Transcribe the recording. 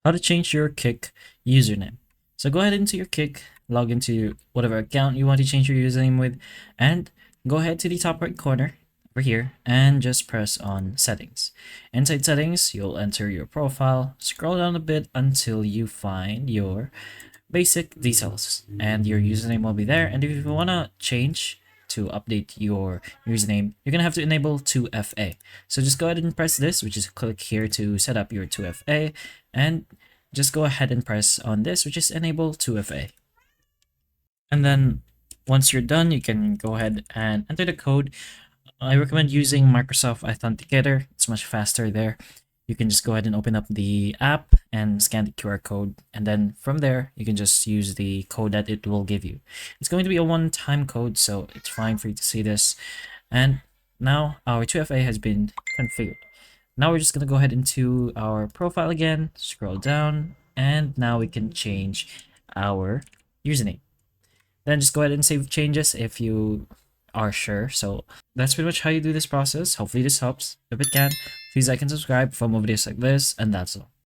how to change your Kik username. So go ahead into your Kik, log into whatever account you want to change your username with, and go ahead to the top right corner over here and just press on settings. Inside settings, you'll enter your profile, scroll down a bit until you find your basic details and your username will be there. And if you want to change to update your username, you're gonna have to enable 2FA. So just go ahead and press this, which is click here to set up your 2FA, and just go ahead and press on this, which is enable 2FA. And then once you're done, you can go ahead and enter the code. I recommend using Microsoft Authenticator. It's much faster there. You can just go ahead and open up the app and scan the QR code. And then from there, you can just use the code that it will give you. It's going to be a one-time code, so it's fine for you to see this. And now our 2FA has been configured. Now we're just going to go ahead into our profile again, scroll down, and now we can change our username. Then just go ahead and save changes if you are sure. So that's pretty much how you do this process. Hopefully this helps. If it can, please like and subscribe for more videos like this, and that's all.